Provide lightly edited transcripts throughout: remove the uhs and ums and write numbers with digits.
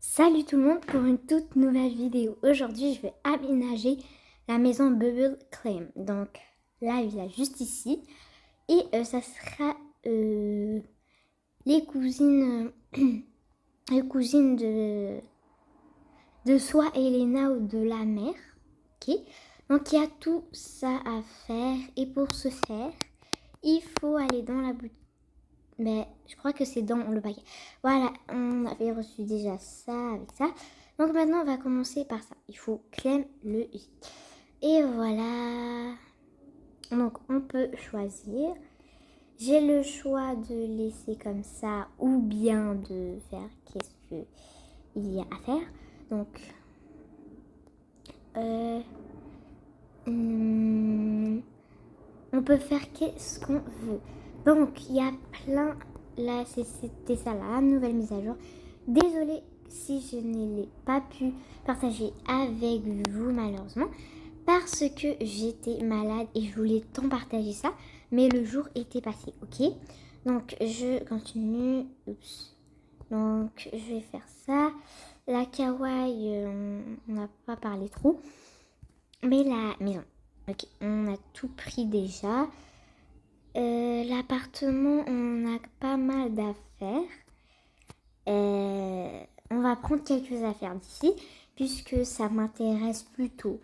Salut tout le monde pour une toute nouvelle vidéo. Aujourd'hui, je vais aménager la maison Bubble Claim. Donc, là, il est juste ici. Et ça sera les cousines, les cousines de soit Elena ou de la mère. Ok. Donc, il y a tout ça à faire. Et pour ce faire, il faut aller dans la boutique. Mais je crois que c'est dans le paquet. Voilà, on avait reçu déjà ça avec ça. Donc maintenant, on va commencer par ça. Il faut Clem le J. Et voilà. Donc on peut choisir. J'ai le choix de laisser comme ça ou bien de faire qu'est-ce qu'il y a à faire. Donc, on peut faire qu'est-ce qu'on veut. Donc, il y a plein. Là, c'était ça, la nouvelle mise à jour. Désolée si je ne l'ai pas pu partager avec vous, malheureusement, parce que j'étais malade et je voulais tant partager ça, mais le jour était passé, ok? Donc, je continue. Oups. Donc, je vais faire ça. La kawaii, on n'a pas parlé trop. Mais la maison. Ok, on a tout pris déjà. L'appartement, on a pas mal d'affaires. On va prendre quelques affaires d'ici, puisque ça m'intéresse plutôt.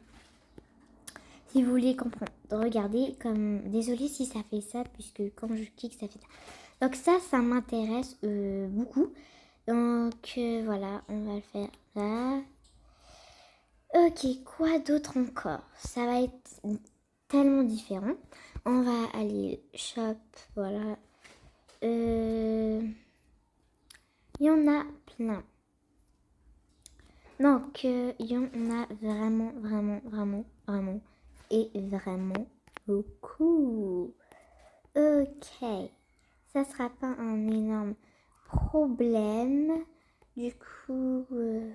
Si vous voulez comprendre, regardez comme... Désolée si ça fait ça, puisque quand je clique, ça fait ça. Donc ça m'intéresse beaucoup. Donc voilà, on va le faire là. Ok, quoi d'autre encore? Ça va être tellement différent. On va aller shop, voilà. Il y en a plein. Donc, il y en a vraiment et vraiment beaucoup. Ok, ça sera pas un énorme problème. Du coup, je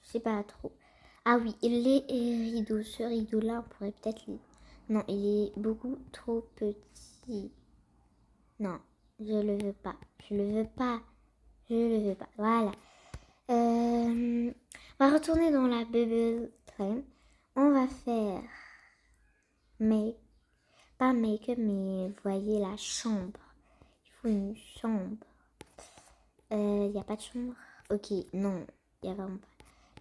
sais pas trop. Ah oui, les rideaux. Ce rideau-là, on pourrait peut-être... Non, il est beaucoup trop petit. Non, je le veux pas. Je le veux pas. Je le veux pas. Voilà. On va retourner dans la Bubble Claim. On va faire make, pas make-up, mais vous voyez la chambre. Il faut une chambre. Il n'y a pas de chambre. Ok, non, il n'y a vraiment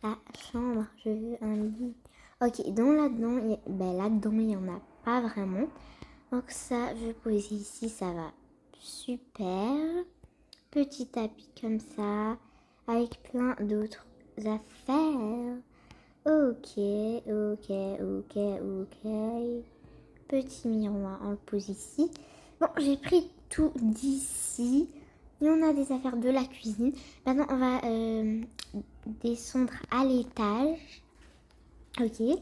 pas. La chambre, je veux un lit. Ok, là-dedans, il n'y en a pas vraiment. Donc ça, je vais poser ici, ça va. Super. Petit tapis comme ça, avec plein d'autres affaires. Ok. Petit miroir, on le pose ici. Bon, j'ai pris tout d'ici. Il y en a des affaires de la cuisine. Maintenant, on va descendre à l'étage. Ok. Et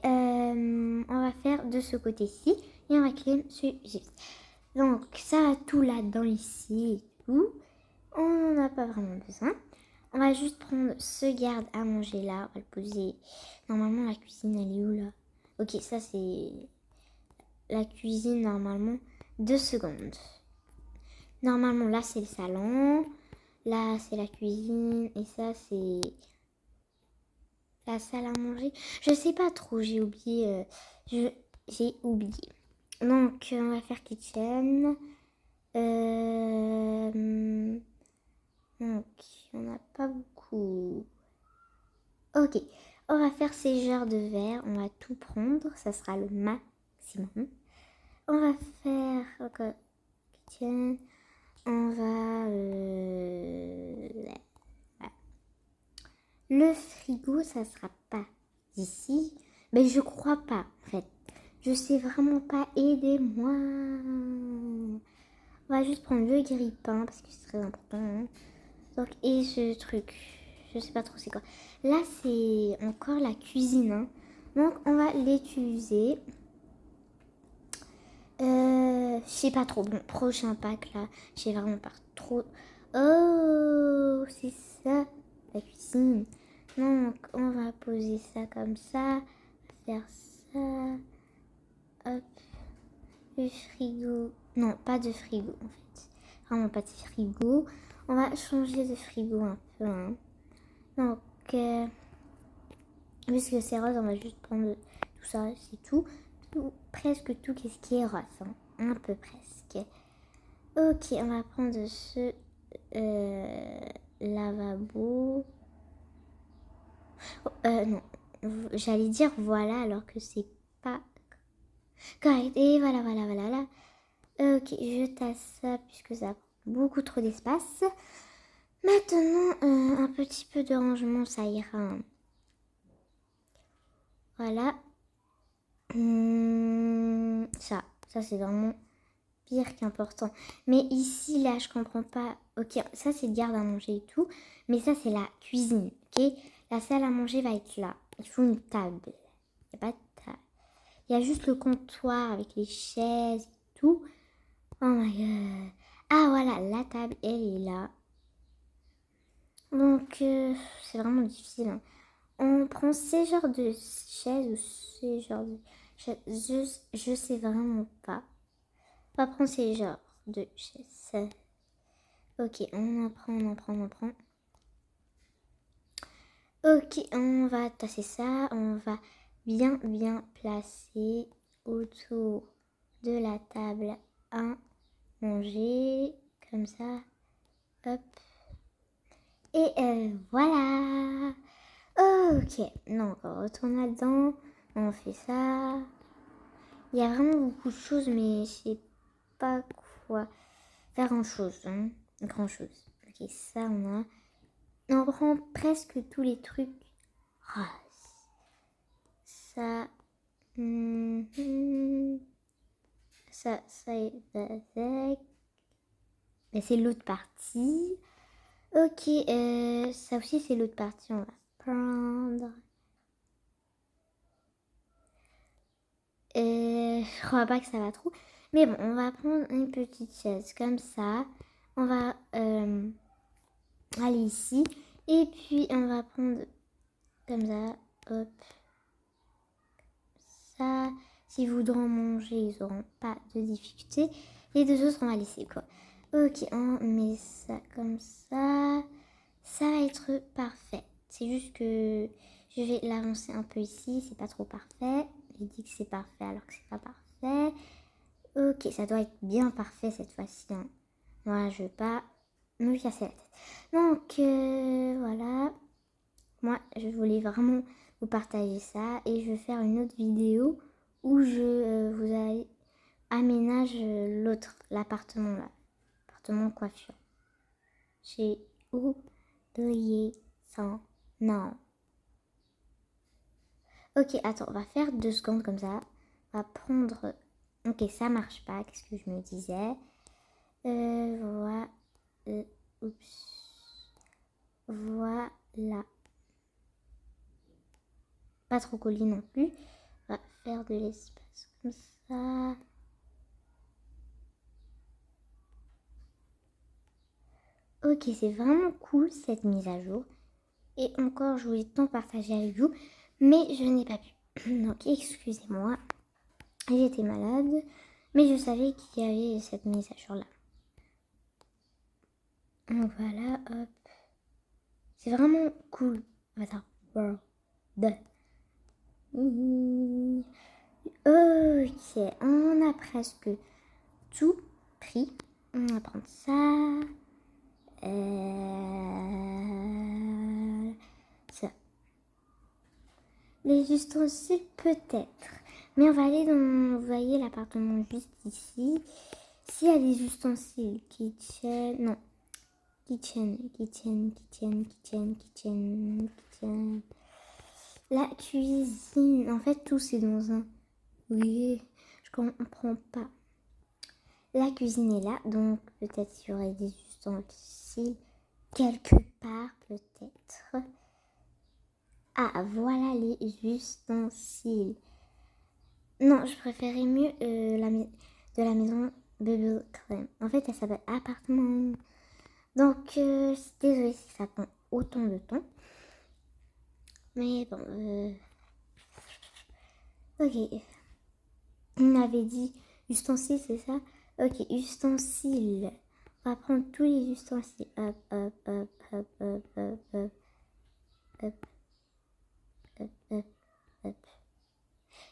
on va faire de ce côté-ci. Et on va créer ce gypse. Donc, ça va tout là-dedans ici et tout. On n'en a pas vraiment besoin. On va juste prendre ce garde à manger là. On va le poser. Normalement, la cuisine, elle est où là? Ok, ça c'est la cuisine normalement. 2 secondes. Normalement, là c'est le salon. Là c'est la cuisine. Et ça c'est la salle à manger. Je sais pas trop, j'ai oublié. J'ai oublié. Donc, on va faire kitchen. Donc, on n'a pas beaucoup. Ok, on va faire ces genres de verre. On va tout prendre. Ça sera le maximum. On va faire encore kitchen. On va... Le frigo, ça sera pas ici. Mais je crois pas, en fait. Je sais vraiment pas. Aidez-moi. On va juste prendre le grille-pain parce que c'est très important. Hein. Donc, et ce truc, je sais pas trop c'est quoi. Là, c'est encore la cuisine. Hein. Donc, on va l'utiliser. Je sais pas trop. Bon, prochain pack là, je sais vraiment pas trop. Oh, c'est ça, la cuisine. Donc, on va poser ça comme ça. Faire ça. Hop. Le frigo. Non, pas de frigo en fait. Vraiment pas de frigo. On va changer de frigo un peu. Hein. Donc, puisque c'est rose, on va juste prendre tout ça, c'est tout. Presque tout ce qui est rose, hein. Un peu presque. Ok, on va prendre ce lavabo. Non, j'allais dire voilà alors que c'est pas correct. Et voilà, voilà, voilà, là. Ok, je tasse ça puisque ça prend beaucoup trop d'espace. Maintenant, un petit peu de rangement, ça ira, hein. Voilà. Ça c'est vraiment pire qu'important. Mais ici, là, je comprends pas. Ok, ça c'est garde à manger et tout. Mais ça c'est la cuisine, ok. La salle à manger va être là. Il faut une table. Il n'y a pas de table. Il y a juste le comptoir avec les chaises et tout. Oh my god. Ah voilà, la table, elle est là. Donc, c'est vraiment difficile, hein. On prend ces genres de chaises ou ces genres de chaises. Je sais vraiment pas. On va prendre ces genres de chaises. Ok, on en prend, on en prend, on en prend. Ok, on va tasser ça. On va bien placer autour de la table à manger. Comme ça. Hop. Et voilà. Ok, donc on retourne là-dedans. On fait ça. Il y a vraiment beaucoup de choses, mais je sais pas quoi faire grand-chose, hein. Grand-chose. Ok, ça on a. On prend presque tous les trucs. Ah, ça. Ça est avec. Mais c'est l'autre partie. Ok, ça aussi c'est l'autre partie. On va prendre. Je crois pas que ça va trop. Mais bon, on va prendre une petite chaise comme ça. On va aller ici. Et puis, on va prendre comme ça. Hop. Ça. Si vous voudrez en manger, ils n'auront pas de difficulté. Les deux autres, on va laisser quoi. Ok, on met ça comme ça. Ça va être parfait. C'est juste que je vais l'avancer un peu ici. C'est pas trop parfait. J'ai dit que c'est parfait alors que c'est pas parfait. Ok, ça doit être bien parfait cette fois-ci, hein. Moi, je veux pas me casser la tête. Donc, voilà. Moi, je voulais vraiment vous partager ça. Et je vais faire une autre vidéo où je vous aménage l'autre, l'appartement là. Appartement coiffure. J'ai oublié son nom. Ok, attends, on va faire 2 secondes comme ça. On va prendre... Ok, ça marche pas, qu'est-ce que je me disais. Voilà. Oups. Voilà. Pas trop collé non plus. On va faire de l'espace comme ça. Ok, c'est vraiment cool cette mise à jour. Et encore, je voulais tant partager avec vous, mais je n'ai pas pu. Donc, excusez-moi. J'étais malade, mais je savais qu'il y avait cette mise à jour là. Donc voilà, hop. C'est vraiment cool. Attends, world. Ok, on a presque tout pris. On va prendre ça. Ça. Les ustensiles peut-être. Mais on va aller dans, vous voyez, l'appartement juste ici. S'il y a des ustensiles qui tiennent... Non. Kitchen. La cuisine. En fait, tout c'est dans un... Oui, je comprends pas. La cuisine est là, donc peut-être qu'il y aurait des ustensiles quelque part, peut-être. Ah, voilà les ustensiles. Non, je préférais mieux de la maison Bubble Clam. En fait, elle s'appelle appartement. Donc, désolée si ça prend autant de temps. Mais bon, ok. On avait dit ustensiles, c'est ça? Ok, ustensiles. On va prendre tous les ustensiles. Hop, hop, hop, hop, hop, hop, hop.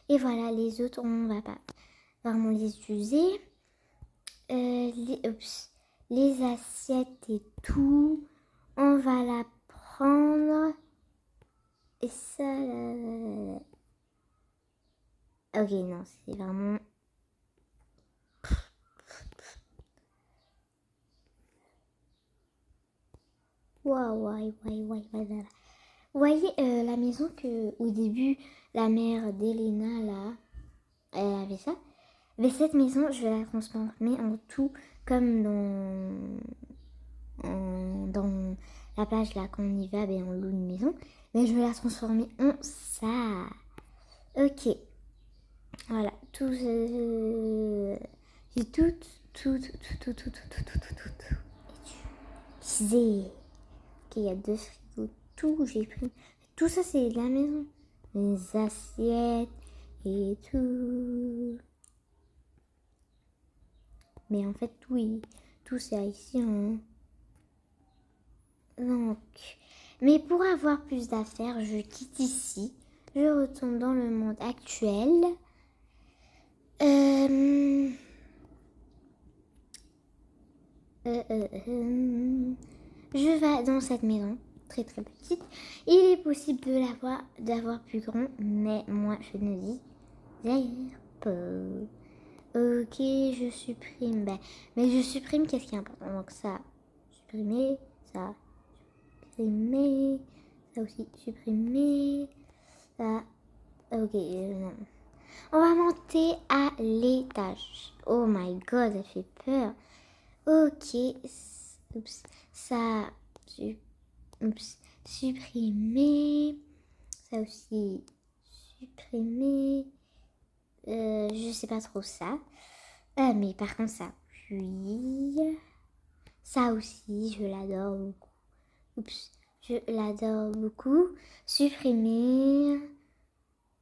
Et voilà, les autres, on va pas vraiment les utiliser. Les assiettes et tout, on va la prendre. Et ça, ok, non, c'est vraiment... Waouh. Vous voyez la maison que au début, la mère d'Elena, là, elle avait ça. Mais cette maison, je vais la transformer en tout, comme dans la plage là, quand on y va, ben, on loue une maison. Mais je vais la transformer en ça. Ok. Voilà. Tout. J'ai tout. Disais. Ok, il y a 2 frigos. Tout, j'ai pris. Tout ça, c'est de la maison. Les assiettes et tout. Mais en fait, oui, tout c'est ici. Hein. Donc, mais pour avoir plus d'affaires, je quitte ici. Je retourne dans le monde actuel. Je vais dans cette maison, très très petite. Il est possible d'avoir plus grand, mais moi je ne désire pas. Ok, je supprime. Mais je supprime qu'est-ce qui est important. Donc ça, supprimer, ça, supprimer, ça aussi, supprimer, ça. Ok, non. On va monter à l'étage. Oh my god, ça fait peur. Ok, oups, ça, supprimer, ça aussi, supprimer, je sais pas trop ça. Mais par contre ça, puis, ça aussi, je l'adore beaucoup. Oups, je l'adore beaucoup. Supprimer.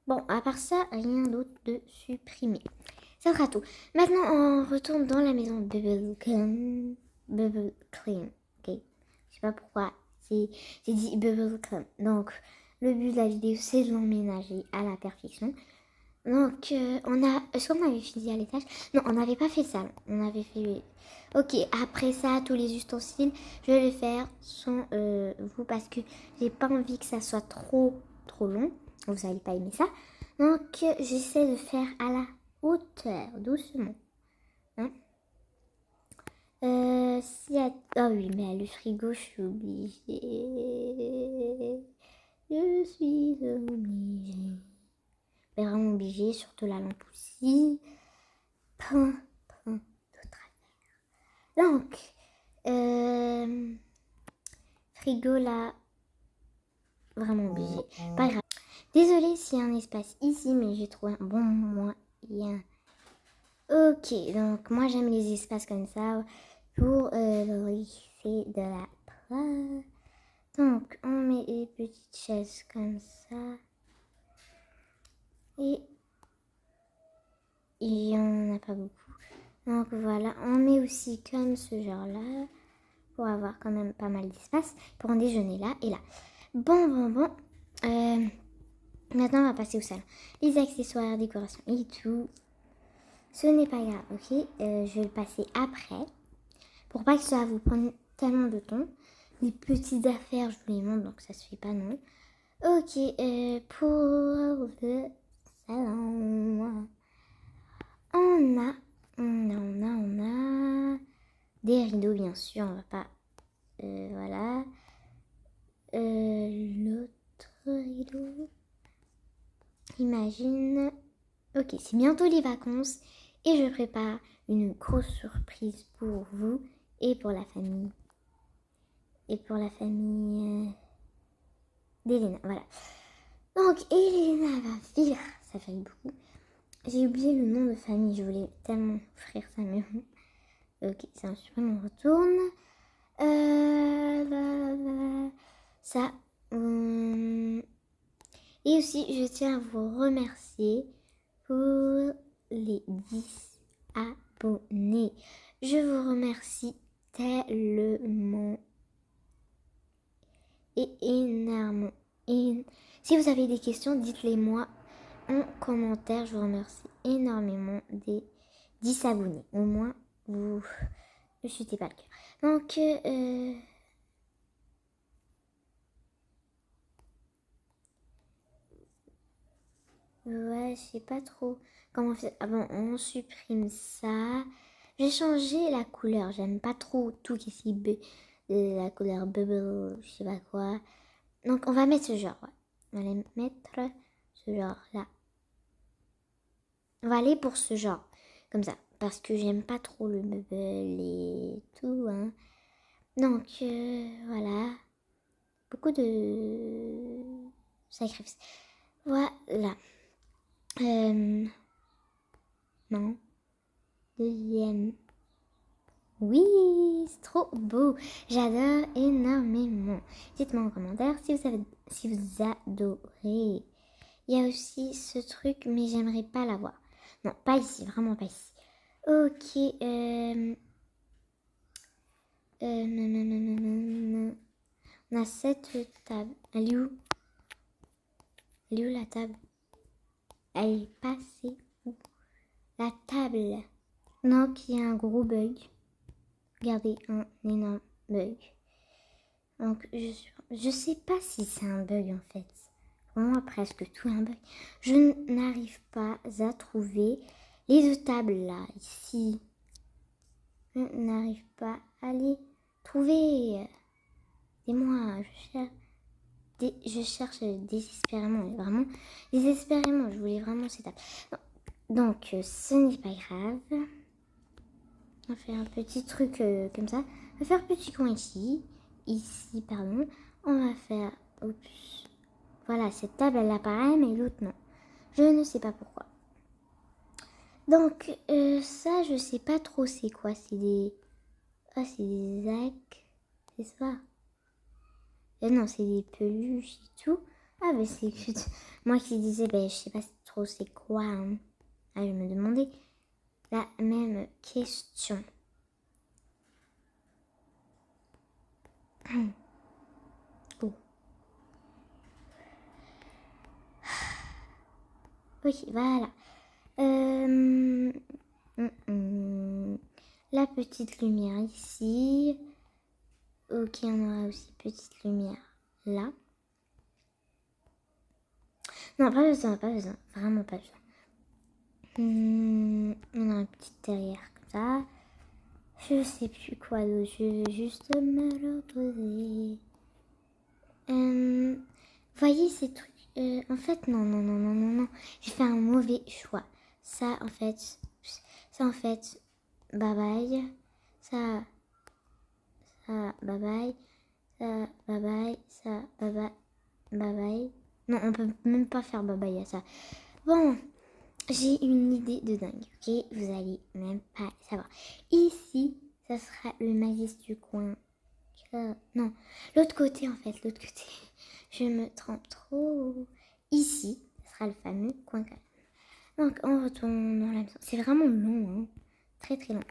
Bon, à part ça, rien d'autre de supprimer. Ça sera tout. Maintenant, on retourne dans la maison Bubble Clean. Bubble Clean, ok. Je sais pas pourquoi j'ai dit Bubble Clean. Donc, le but de la vidéo, c'est de l'emménager à la perfection. Donc, est-ce qu'on avait fini à l'étage? Non, on n'avait pas fait ça. On avait fait... Ok, après ça, tous les ustensiles, je vais les faire sans vous parce que j'ai pas envie que ça soit trop long. Vous n'allez pas aimer ça. Donc, j'essaie de faire à la hauteur, doucement. Hein? Ah oui, mais le frigo, je suis obligée. Je suis obligée. Vraiment obligée, surtout la lampe aussi. Plein d'autres affaires. Donc, frigo là, vraiment obligé. Pas grave. Désolée s'il y a un espace ici, mais j'ai trouvé un bon moyen. Ok, donc moi j'aime les espaces comme ça pour laisser de la place. Donc on met les petites chaises comme ça. Et il n'y en a pas beaucoup. Donc voilà, on met aussi comme ce genre là pour avoir quand même pas mal d'espace pour en déjeuner là et là. Bon. Maintenant on va passer au salon. Les accessoires, décorations et tout. Ce n'est pas grave, ok. Je vais le passer après. Pour pas que ça vous prenne tellement de temps. Les petites affaires, je vous les montre, donc ça se fait pas non. Ok, pour le salon, on a des rideaux, bien sûr, on va pas... voilà. L'autre rideau, imagine... Ok, c'est bientôt les vacances et je prépare une grosse surprise pour vous et pour la famille. D'Elena, voilà. Donc, Elena va vivre, ça fait beaucoup. J'ai oublié le nom de famille, je voulais tellement offrir ça, mais bon. Ok, c'est un supprime, on retourne. Ça. Et aussi, je tiens à vous remercier pour les 10 abonnés. Je vous remercie tellement et énormément. Et si vous avez des questions, dites-les moi en commentaire. Je vous remercie énormément des 10 abonnés. Au moins, vous ne chutez pas le cœur. Donc, ouais, je sais pas trop comment faire. Ah bon, on supprime ça. J'ai changé la couleur. J'aime pas trop tout qui est la couleur bubble, je sais pas quoi. Donc, on va mettre ce genre. Ouais. On va mettre ce genre là. On va aller pour ce genre. Comme ça. Parce que j'aime pas trop le bubble et tout. Hein. Donc, voilà. Beaucoup de sacrifices. Voilà. Non. Deuxième. Oui, c'est trop beau. J'adore énormément. Dites-moi en commentaire si vous adorez. Il y a aussi ce truc, mais j'aimerais pas l'avoir. Non, pas ici, vraiment pas ici. Ok. Non. On a cette table. Elle est où? Elle est où la table? Elle est passée où? La table. Donc, il y a un gros bug. Regardez, un énorme bug. Donc, je sais pas si c'est un bug en fait. Pour moi, presque tout est un bug. Je n'arrive pas à trouver les deux tables là, ici. Je n'arrive pas à les trouver. Et moi, je cherche désespérément, vraiment désespérément. Je voulais vraiment ces tables. Donc, ce n'est pas grave. On va faire un petit truc comme ça. On va faire un petit coin ici. Ici, pardon. On va faire... Oups. Voilà, cette table, elle apparaît, mais l'autre, non. Je ne sais pas pourquoi. Donc, ça, je sais pas trop c'est quoi. C'est des... Ah, c'est des actes. C'est ça. Non, c'est des peluches et tout. Ah, ben c'est... Moi qui disais, ben je sais pas trop c'est quoi. Hein. Ah, je me demandais la même question. Oh. Oui, voilà. La petite lumière ici. Ok, on aura aussi petite lumière là. Non, pas besoin. Vraiment pas besoin. On a un petit derrière comme ça. Je sais plus quoi d'autre. Je veux juste me reposer. Voyez ces trucs. En fait, non. J'ai fait un mauvais choix. Ça, en fait, bye bye. Ça, bye bye. Ça, bye bye. Ça, bye bye. Bye bye. Non, on peut même pas faire bye bye à ça. Bon, j'ai une idée de dingue, ok? Vous allez même pas savoir. Ici, ça sera le maïs du coin. Non, l'autre côté en fait, l'autre côté. Je me trompe trop. Ici, ce sera le fameux coin calme. Donc, on retourne dans la maison. C'est vraiment long, hein. Très très long.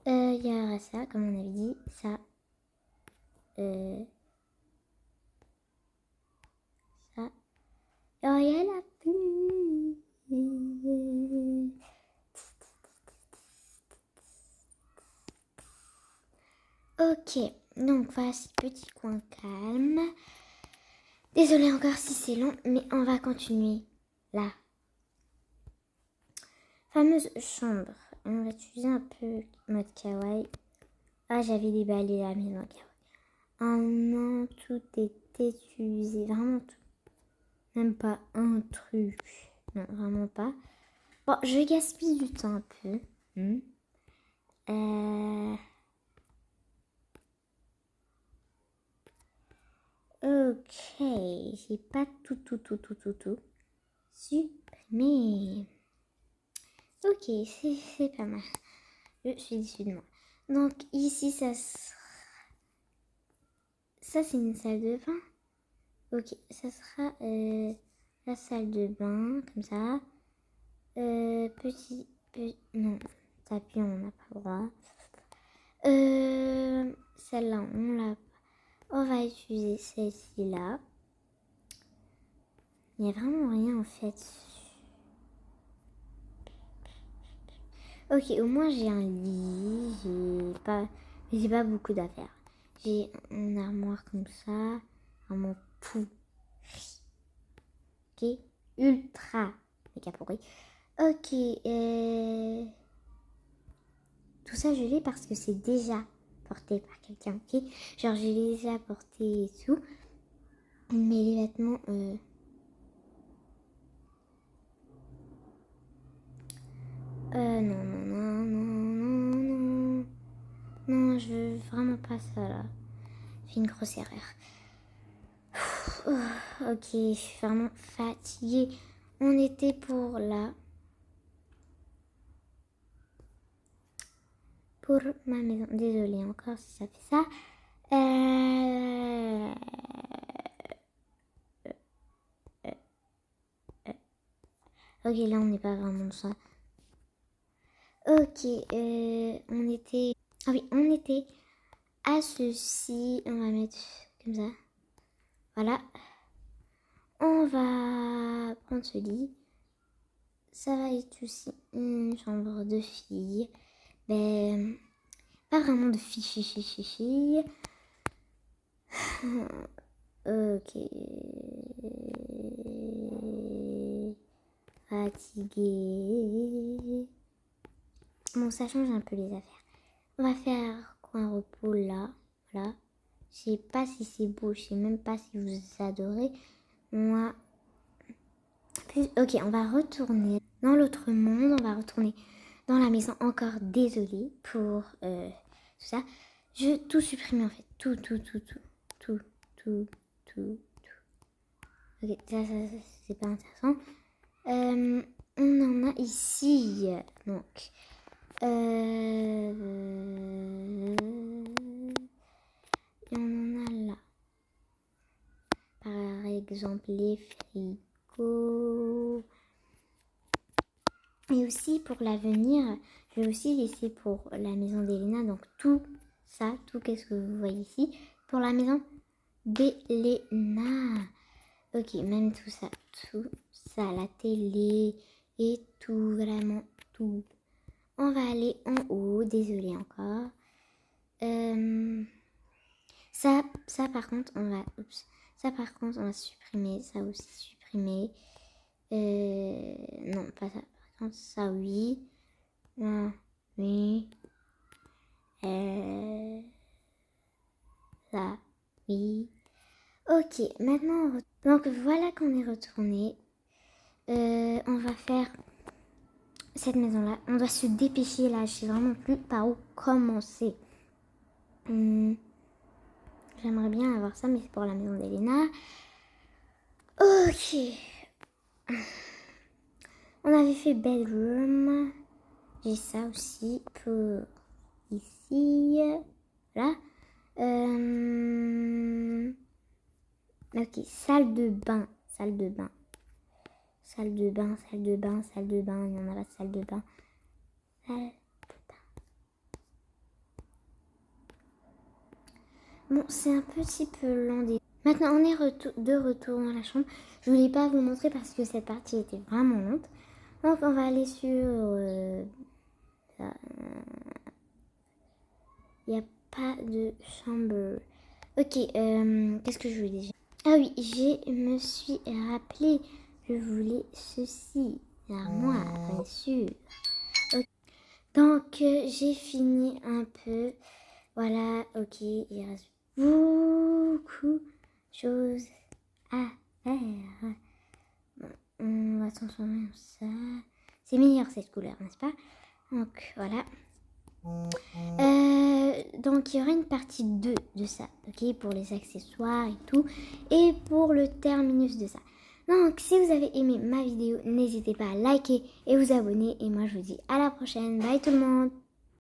Il y aura ça, comme on avait dit. Ça. Ça. Oh, il y a la pluie. Ok, donc voici petit coin calme. Désolée encore si c'est long, mais on va continuer là. Fameuse chambre. On va utiliser un peu mode kawaii. Ah, j'avais déballé la maison kawaii. Oh non, tout est utilisé. Vraiment tout. Même pas un truc. Non, vraiment pas. Bon, je gaspille du temps un peu. Ok, j'ai pas tout supprimé. Ok, c'est pas mal. Je suis déçue de moi. Donc ici, ça c'est une salle de bain. Ok, ça sera la salle de bain, comme ça. Non, tapis, on n'a pas le droit. Celle-là, on l'a pas. On va utiliser celle-ci là. Il n'y a vraiment rien en fait. Ok, au moins j'ai un lit, j'ai pas beaucoup d'affaires. J'ai une armoire comme ça, vraiment pourri. Ok, ultra méga pourri. Ok, tout ça je l'ai parce que c'est déjà porté par quelqu'un, ok. Genre je l'ai déjà porté et tout. Mais les vêtements, non, non, non, non, non, non. Non, je veux vraiment pas ça là. J'ai fait une grosse erreur. Ok, je suis vraiment fatiguée. On était pour là. Pour ma maison. Désolée encore si ça fait ça. Ok, là on n'est pas vraiment dans ça. Ok, on était... Ah oui, on était à ceci. On va mettre comme ça. Voilà. On va prendre ce lit. Ça va être aussi une chambre de fille. Ben, pas vraiment de fille. Ok. Fatiguée. Bon, ça change un peu les affaires. On va faire coin repos là. Voilà. Je sais pas si c'est beau. Je sais même pas si vous adorez. Moi. Ok, on va retourner dans l'autre monde. On va retourner dans la maison. Encore désolée pour tout ça. Je vais tout supprimer en fait. Tout. Ok, ça c'est pas intéressant. On en a ici. Donc. Et on en a là. Par exemple, les frigos. Et aussi pour l'avenir, je vais aussi laisser pour la maison d'Elena. Donc tout ça, tout qu'est-ce que vous voyez ici. Pour la maison d'Elena. Ok, même tout ça, la télé et tout, vraiment tout. On va aller en haut, désolé encore. Ça par contre, ça par contre, on va supprimer, ça aussi supprimer. Non, pas ça. Par contre, ça oui. Non, oui. Ça, oui. Ok, maintenant, donc voilà qu'on est retourné. On va faire cette maison-là. On doit se dépêcher là. Je sais vraiment plus par où commencer. J'aimerais bien avoir ça, mais c'est pour la maison d'Elena. Ok. On avait fait bedroom. J'ai ça aussi pour ici. Voilà. Ok, salle de bain. Il y en a la salle de bain. Bon, c'est un petit peu long. Maintenant, on est de retour dans la chambre. Je voulais pas vous montrer parce que cette partie était vraiment longue. Donc, on va aller sur... Il n'y a pas de chambre. Ok, qu'est-ce que je voulais dire? Ah oui, je me suis rappelé. Je voulais ceci. L'armoire, bien sûr. Okay. Donc, j'ai fini un peu. Voilà, ok, il reste beaucoup de choses à faire. Bon, on va transformer en ça. C'est meilleur cette couleur, n'est-ce pas? Donc, voilà. Donc, il y aura une partie 2 de ça, ok? Pour les accessoires et tout. Et pour le terminus de ça. Donc, si vous avez aimé ma vidéo, n'hésitez pas à liker et vous abonner. Et moi, je vous dis à la prochaine. Bye tout le monde!